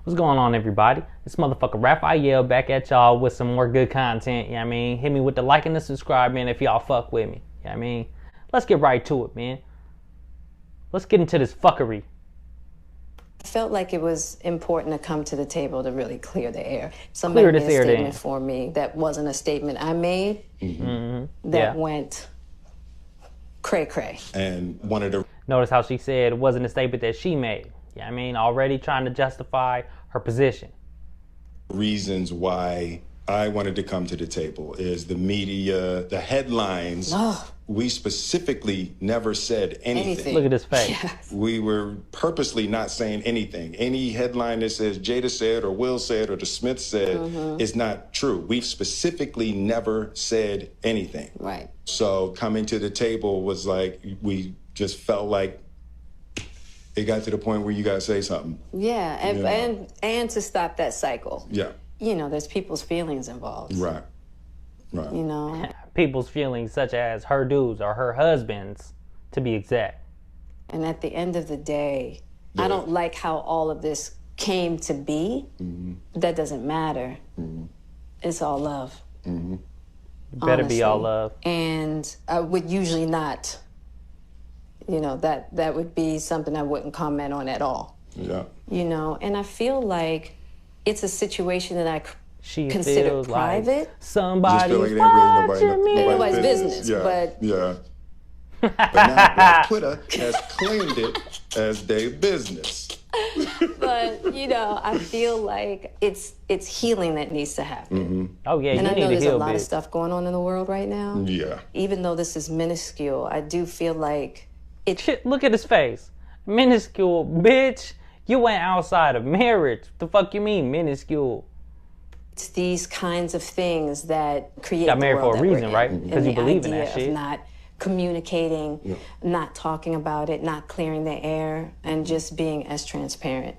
What's going on, everybody? This motherfucker Raphael back at y'all with some more good content. You know what I mean? Hit me with the like and the subscribe, man, if y'all fuck with me. You know what I mean? Let's get right to it, man. Let's get into this fuckery. I felt like it was important to come to the table to really clear the air. Somebody made a statement for me that wasn't a statement I made that went cray-cray. And wanted to... Notice how she said it wasn't a statement that she made. You know what I mean? Already trying to justify her position. Reasons why I wanted to come to the table is the media, the headlines. We specifically never said anything. Look at his face. Yes. We were purposely not saying anything. Any headline that says Jada said or Will said or the Smith said is not true. We've specifically never said anything. Right. So coming to the table was like, we just felt like it got to the point where you got to say something. Yeah, and to stop that cycle. Yeah. You know, there's people's feelings involved. Right. Right. You know? People's feelings such as her dudes or her husbands, to be exact. And at the end of the day, I don't like how all of this came to be. That doesn't matter. It's all love. Better be all love. And I would usually not, you know, that would be something I wouldn't comment on at all. Yeah. You know, and I feel like it's a situation that I She consider feels private. like somebody's Just feel like it ain't watching me. Nobody's business, but... Yeah. But now Twitter has claimed it as their business. But, you know, I feel like it's healing that needs to happen. Oh, yeah, And you I need know to there's heal, a lot bitch. of stuff going on in the world right now. Yeah. Even though this is minuscule, I do feel like it... Shit, look at his face. Minuscule, bitch. You went outside of marriage. The fuck you mean, minuscule? It's these kinds of things that create Got married the world for a that we're reason, in. right? Because And you the believe in that idea shit. of not communicating, not talking about it, not clearing the air, and just being as transparent.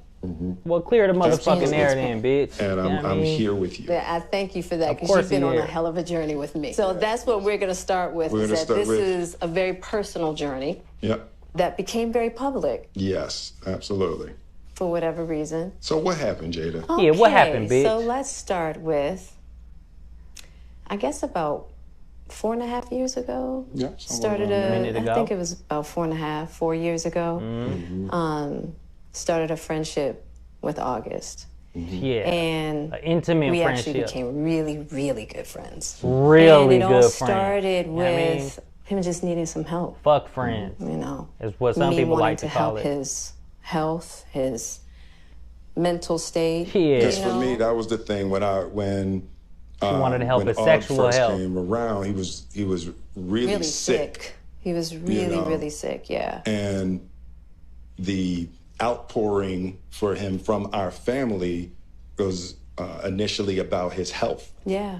Well, clear the motherfucking air then, bitch. And You know what I I'm mean? here with you. I thank you for that, because course you've been he on a is. hell of a journey with me. So that's what we're going to start with, We're is gonna that start this with- is a very personal journey Yep. that became very public Yes, absolutely. for whatever reason. So what happened, Jada? Yeah, what Okay, happened, bitch? So let's start with, I guess about 4.5 years ago. Yeah, Started minute I ago. think it was about 4 years ago. Started a friendship with August. Yeah. And An intimate we friendship. actually became really, really good friends. Really and it good all friends. started You know what I mean? with him just needing some help. Fuck friends. You know, Is what some me people wanting like to to call help it. his health, his mental state. Yeah. Because You for me, know? that was the thing when wanted to help when his Aug sexual first health. came around, he was really, Really sick. sick. He was really, know? really sick. Yeah. And the outpouring for him from our family was initially about his health. Yeah.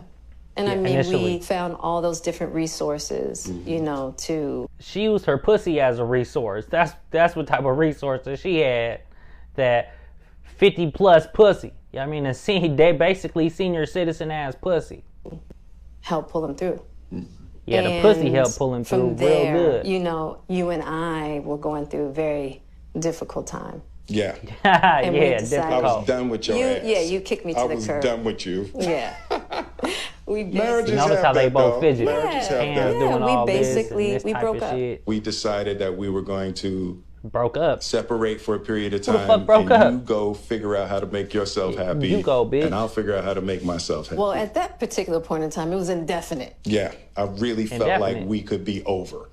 And I mean, initially. we found all those different resources, you know, to... She used her pussy as a resource. That's what type of resources she had. That 50 plus pussy. You know what I mean? They basically senior citizen ass pussy. help pull him through. Yeah, the And pussy helped pull him through from there, real good. You know, you and I were going through a very difficult time. Yeah. And we Yeah, decided- I was difficult. done with your ass. Yeah, you kicked me to I the was curb. done with you. Yeah. We Marriages basically, Notice have how they that, both though. fidget. Marriages have Hands that. doing we all basically- this and this we type broke of up. shit. We decided that we were going to Broke up. separate for a period of Who the time. fuck broke and up? you go figure out how to make yourself happy. You go, bitch. And I'll figure out how to make myself happy. well, at that particular point in time, it was indefinite. Yeah, I really felt like Indefinite. we could be over.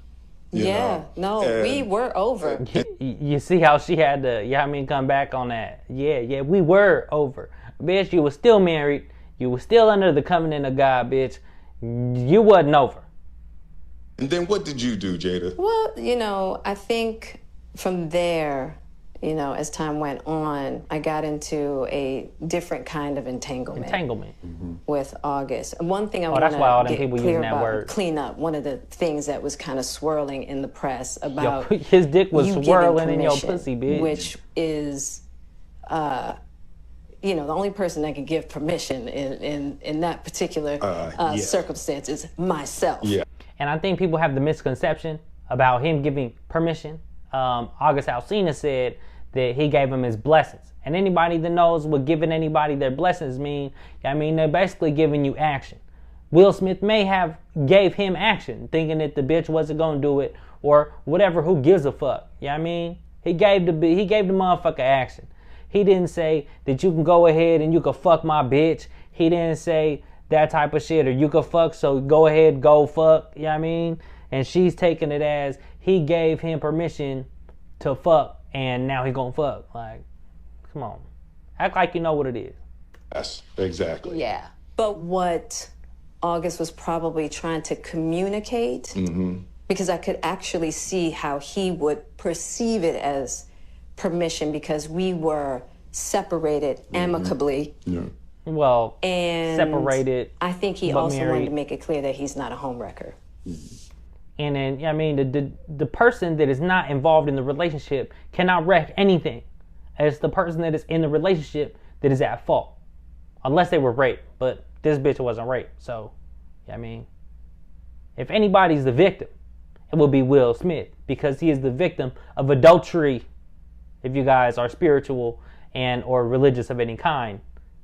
you Yeah, know? no, And- we were over. You see how she had to, you know what I mean, come back on that. Yeah, we were over. Bitch, you was still married. You was still under the covenant of God, bitch. You wasn't over. And then what did you do, Jada? Well, you know, I think from there, you know, as time went on, I got into a different kind of entanglement. Entanglement. With August. One thing I Oh, want that's why all them to get people clear using that about, word. clean up, one of the things that was kind of swirling in the press about His dick was you giving swirling in your permission, pussy, bitch. which is, you know, the only person that can give permission in that particular yeah. circumstance is myself. Yeah. And I think people have the misconception about him giving permission. August Alsina said that he gave him his blessings. And anybody that knows what giving anybody their blessings mean, I mean, they're basically giving you action. Will Smith may have gave him action, thinking that the bitch wasn't gonna do it or whatever. Who gives a fuck? You know what I mean? He gave the motherfucker action. He didn't say that you can go ahead and you can fuck my bitch. He didn't say that type of shit, or you can fuck, so go ahead, go fuck. You know what I mean? And she's taking it as he gave him permission to fuck, and now he gonna fuck. Like, come on. Act like you know what it is. Yes, exactly. Yeah. But what August was probably trying to communicate, because I could actually see how he would perceive it as permission, because we were separated amicably. Yeah. Well, And separated. I think he but also married. wanted to make it clear that he's not a homewrecker. And then, I mean, the person that is not involved in the relationship cannot wreck anything. It's the person that is in the relationship that is at fault. Unless they were raped. But this bitch wasn't raped. So, I mean, if anybody's the victim, it will be Will Smith. Because he is the victim of adultery. If you guys are spiritual and or religious of any kind.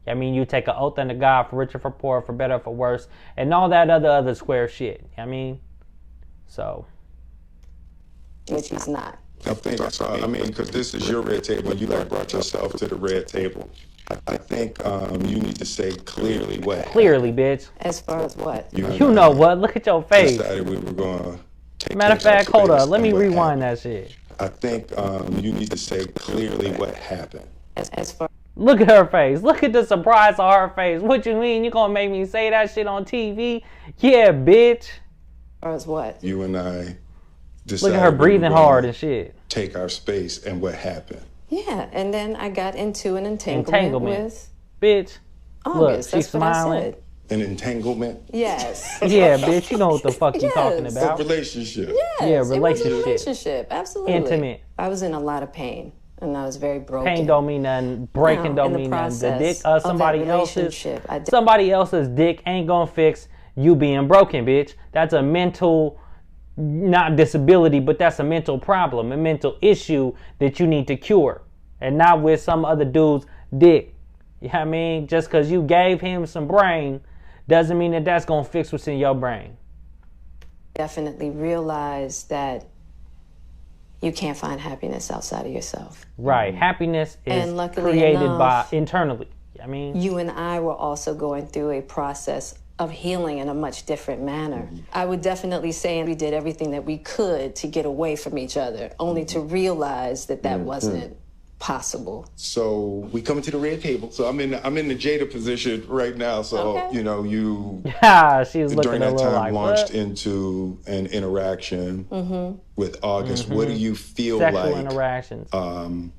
I mean, you take an oath unto God for richer, for poor, for better, for worse. And all that other square shit. I mean... So, Which he's not. I think, I mean, because this is your red table, and you like brought yourself to the red table. I think you need to say clearly what. Clearly, bitch. As far as what? You know what? Look at your face. Decided we were going to take Matter of fact, hold up. Let me rewind that shit. I think you need to say clearly what happened. As far Look at her face. Look at the surprise on her face. What you mean? You gonna make me say that shit on TV? Yeah, bitch. as what? You and I decided. Look at her breathing hard and shit. Take our space, and what happened? Yeah, and then I got into an entanglement with bitch. August. Look, That's she's what I smiling. said. An entanglement? Yes. Yeah, bitch. You know what the fuck you Yes. talking A about. relationship. Yes, Yeah, it was a relationship. relationship. Absolutely. Intimate. I was in a lot of pain, and I was very broken. Pain don't mean nothing. Breaking Now, don't in the mean nothing. The process dick of that somebody else's dick ain't gonna fix you being broken, bitch. That's a mental, not disability, but that's a mental problem, a mental issue that you need to cure, and not with some other dude's dick. You know what I mean? Just because you gave him some brain doesn't mean that that's gonna fix what's in your brain. Definitely realize that you can't find happiness outside of yourself. Right. Happiness is And luckily created enough, by internally. I mean, you and I were also going through a process of healing in a much different manner. I would definitely say we did everything that we could to get away from each other, only to realize that that wasn't possible. So we come to the red table. So I'm in the Jada position right now. So Okay. you know you she was looking during a that little time like, launched what? into an interaction with August. What do you feel Sexual like interactions. you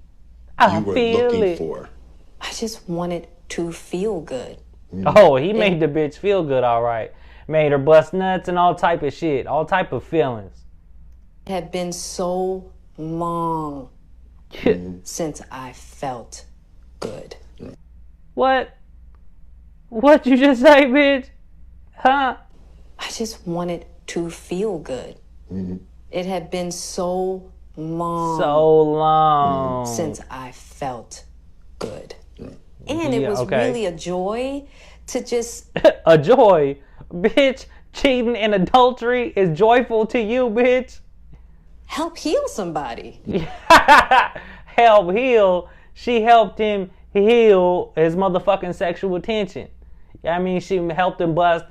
I were feel looking it. for? I just wanted to feel good. Oh, he made the bitch feel good, all right. Made her bust nuts and all type of shit, all type of feelings. It had been so long since I felt good. What? What you just say, bitch? Huh? I just wanted to feel good. It had been so long since I felt good. And it was really a joy to just... A joy? Bitch, cheating and adultery is joyful to you, bitch? help heal somebody. Help heal? She helped him heal his motherfucking sexual tension. I mean, she helped him bust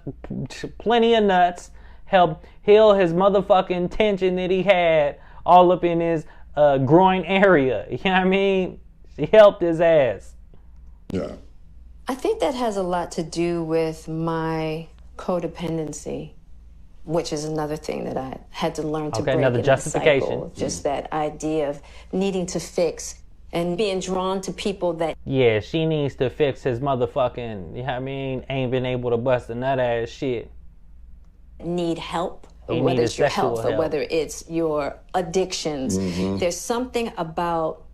plenty of nuts, helped heal his motherfucking tension that he had all up in his groin area. You know what I mean? She helped his ass. Yeah. I think that has a lot to do with my codependency, which is another thing that I had to learn to break another in the justification. cycle. Just that idea of needing to fix and being drawn to people that... Yeah, she needs to fix his motherfucking, you know what I mean, ain't been able to bust a nut ass shit. need help, He whether needed it's your sexual health or help. whether it's your addictions. There's something about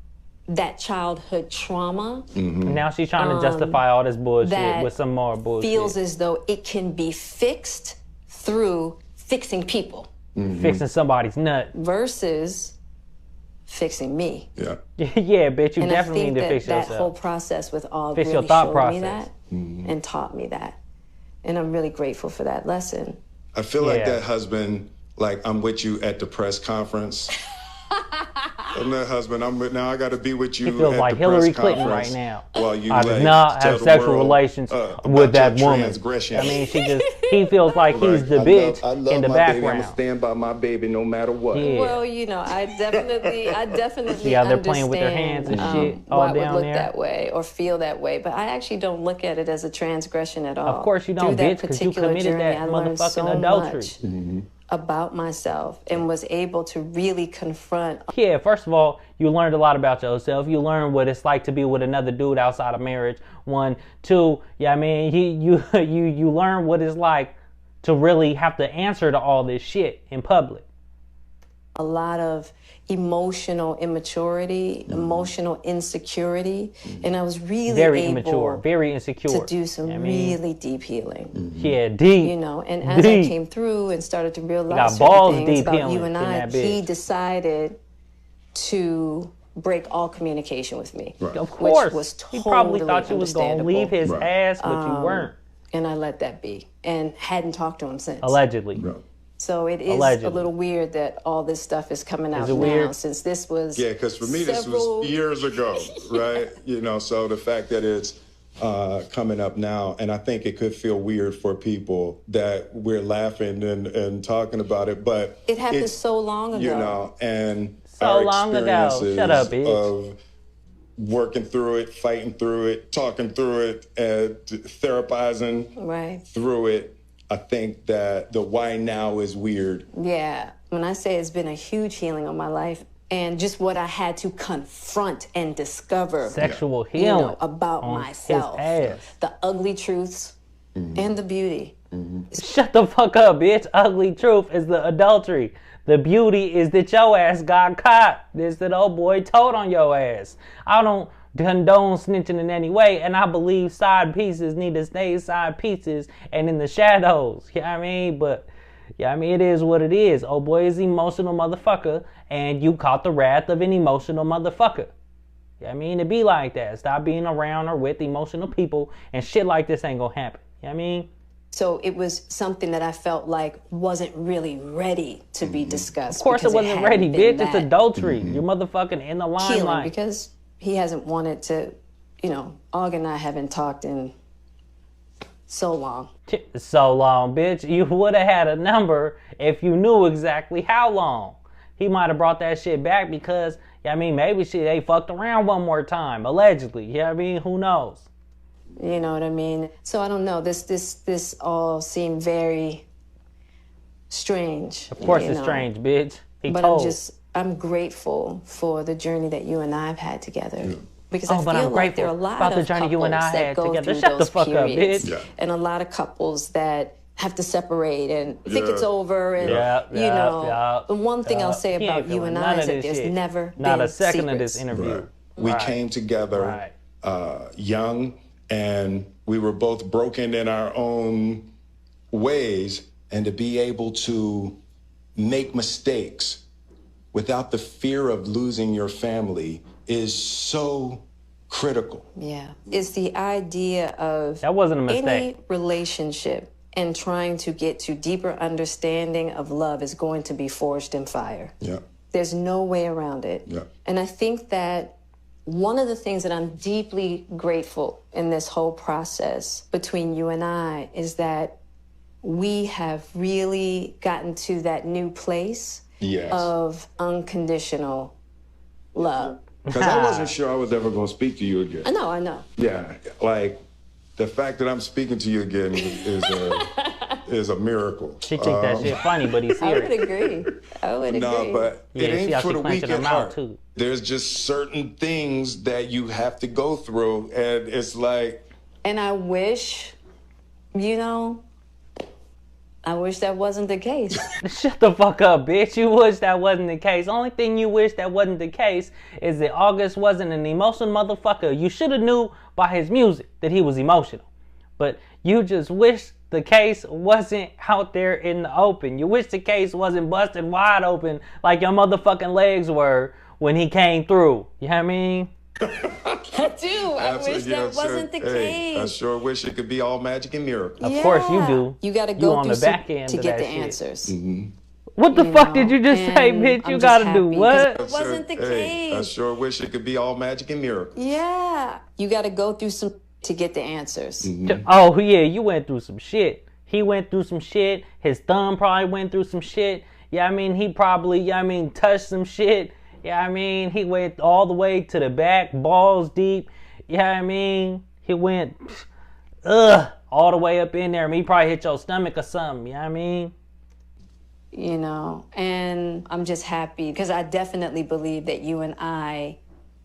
that childhood trauma Now she's trying to justify all this bullshit that with some more bullshit. feels as though it can be fixed through fixing people Fixing somebody's nut. versus fixing me. Yeah. Yeah, bitch, you And definitely I think need to fix that yourself. whole process with all Fix really your thought showed process. me that and taught me that. And I'm really grateful for that lesson. I feel like that husband, like I'm with you at the press conference. I'm that husband. Now I got to be with you. He feels at like the Hillary press Clinton conference right now. While you I did like, not tell have the sexual world, relations about with that your woman. transgression. I mean, he feels like he's the bitch I love in the my background. baby. I'm gonna stand by my baby no matter what. Yeah. Well, you know, I definitely See how they're playing with their hands and shit all why it would down look there? that way or feel that way, but I actually don't look at it as a transgression at all. Of course you don't, Through that bitch, because you particular committed journey, that I learned motherfucking so adultery. much about myself and was able to really confront. Yeah, first of all, you learned a lot about yourself. You learned what it's like to be with another dude outside of marriage. 1, 2, yeah, I mean, you learn what it's like to really have to answer to all this shit in public. A lot of emotional immaturity, emotional insecurity, and I was really Very able immature, very insecure. to do some really deep healing. Yeah, deep. You know, and as I came through and started to realize balls certain things deep about you healing and in I, that bitch. he decided to break all communication with me. Right. Of course. Which was He probably totally thought you was going to understandable. leave his ass, but you weren't. And I let that be and hadn't talked to him since. Allegedly. Right. So it is Allegedly. a little weird that all this stuff is coming out it now, weird? since this was Because for me, this several... was years ago, right? You know, so the fact that it's coming up now, and I think it could feel weird for people that we're laughing and talking about it, but It happened so long ago. You know, and So our long ago. experiences Shut up, bitch. of working through it, fighting through it, talking through it, therapizing Right. through it. I think that the why now is weird. Yeah. When I say it's been a huge healing on my life and just what I had to confront and discover. Sexual You healing. know, about on myself. His ass. The ugly truths and the beauty. Shut the fuck up, bitch. Ugly truth is the adultery. The beauty is that your ass got caught. This that old boy told on your ass. I don't condone snitching in any way, and I believe side pieces need to stay side pieces and in the shadows. You know what I mean? But, yeah, I mean, it is what it is. Old boy is an emotional motherfucker, and you caught the wrath of an emotional motherfucker. You know what I mean? It be like that. Stop being around or with emotional people, and shit like this ain't gonna happen. You know what I mean? So it was something that I felt like wasn't really ready to be discussed. Of course it because wasn't hadn't ready, been bitch. It's that adultery. You're motherfucking in the healing limelight. because he hasn't wanted to, you know, Og and I haven't talked in so long. So long, bitch. You would have had a number if you knew exactly how long. He might have brought that shit back because, yeah, I mean, maybe they fucked around one more time, allegedly. Yeah, I mean, who knows? You know what I mean? So I don't know. This all seemed very strange. Of course you it's know. strange, bitch. He But told. I'm grateful for the journey that you and I have had together. Because I but feel I'm like there are a grateful lot about the of journey you and I couples that had go together. through Shut the those fuck up, periods. bitch. Yeah. And a lot of couples that have to separate and think it's over. And, the one thing I'll say He ain't about you feeling and none I of is that this there's shit. never Not been a second secrets. of this interview. Right. We came together young, and we were both broken in our own ways, and to be able to make mistakes without the fear of losing your family is so critical. Yeah. It's the idea of That wasn't a mistake. any relationship and trying to get to deeper understanding of love is going to be forged in fire. Yeah. There's no way around it. Yeah. And I think that one of the things that I'm deeply grateful in this whole process between you and I is that we have really gotten to that new place Yes. of unconditional love. Because I wasn't sure I was ever going to speak to you again. I know. Yeah, like the fact that I'm speaking to you again is a miracle. She think that shit funny, but he's I would serious. agree. I would agree. No, but Yeah, it see ain't how for she the clenching weak her at mouth, heart. too. There's just certain things that you have to go through, and it's like, And I wish, you know, I wish that wasn't the case. Shut the fuck up, bitch. You wish that wasn't the case. Only thing you wish that wasn't the case is that August wasn't an emotional motherfucker. You should have knew by his music that he was emotional. But you just wish the case wasn't out there in the open. You wish the case wasn't busted wide open like your motherfucking legs were when he came through. You know what I mean? I do. I wish that wasn't the case. I sure wish it could be all magic and miracles. Of course you do. You got to go on through the back end to get the shit. answers. What the fuck did you just say, bitch? You gotta do what? It wasn't the case. I sure wish it could be all magic and miracles. Yeah. You got to go through some to get the answers. Oh, yeah, you went through some shit. He went through some shit. His thumb probably went through some shit. Yeah, I mean, he probably, touched some shit. Yeah, I mean, he went all the way to the back, balls deep. Yeah, I mean, he went, all the way up in there. I mean, he probably hit your stomach or something. Yeah, I mean. You know, and I'm just happy because I definitely believe that you and I,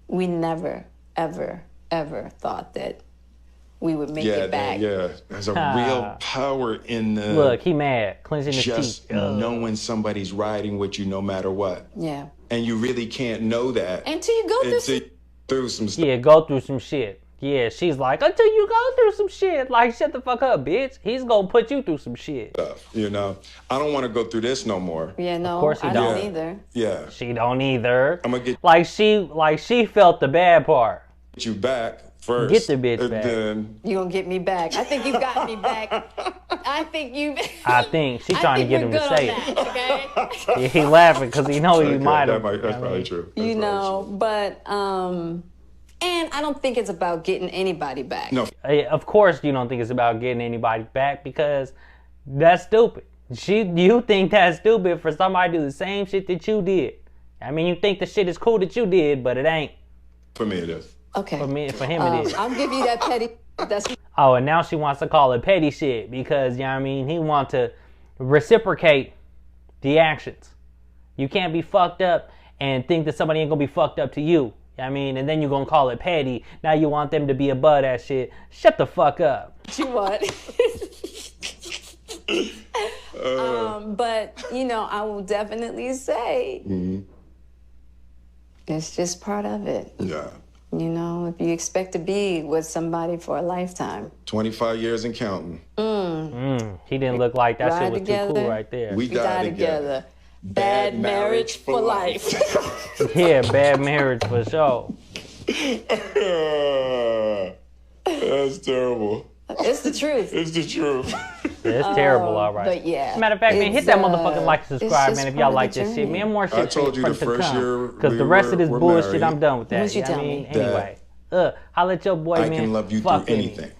we never, ever, ever thought that we would make it back. Yeah, there's a real power in the... Look, he mad, clenching his teeth. Just knowing somebody's riding with you no matter what. Yeah. And you really can't know that until you go through some stuff. Yeah, go through some shit. Yeah, she's like, until you go through some shit. Like, shut the fuck up, bitch. He's gonna put you through some shit. You know, I don't want to go through this no more. Yeah, no, of course he I don't either. Yeah. She don't either. I'm gonna get like she felt the bad part. Get you back first. Get the bitch back. Then... You gonna get me back. I think you got me back. I think she's trying to get him to say it. Okay? Yeah, he laughing because he know he might have. That's probably true. You know, but and I don't think it's about getting anybody back. No. Of course you don't think it's about getting anybody back because that's stupid. You think that's stupid for somebody to do the same shit that you did. I mean, you think the shit is cool that you did, but it ain't. For me, it is. Okay. For him, it is. I'll give you that petty. Oh, and now she wants to call it petty shit because, you know what I mean, he wants to reciprocate the actions. You can't be fucked up and think that somebody ain't gonna be fucked up to you. I mean, and then you're gonna call it petty. Now you want them to be above that shit. Shut the fuck up. You what? But, you know, I will definitely say it's just part of it. Yeah. You know, if you expect to be with somebody for a lifetime. 25 years and counting. He didn't look like that Ride shit was together. too cool right there. We die together. Bad marriage for life. Yeah, bad marriage for sure. That's terrible. It's the truth. It's the truth. Yeah, it's terrible, all right. But yeah. Matter of fact, man, hit that motherfucking like and subscribe, man, if y'all like this shit. Man, more shit I told you the to first come. year Because the rest of this bullshit, married. I'm done with that. What'd you tell I mean, me? anyway. Holla at your boy, I man. can love you Fuck through with me. anything.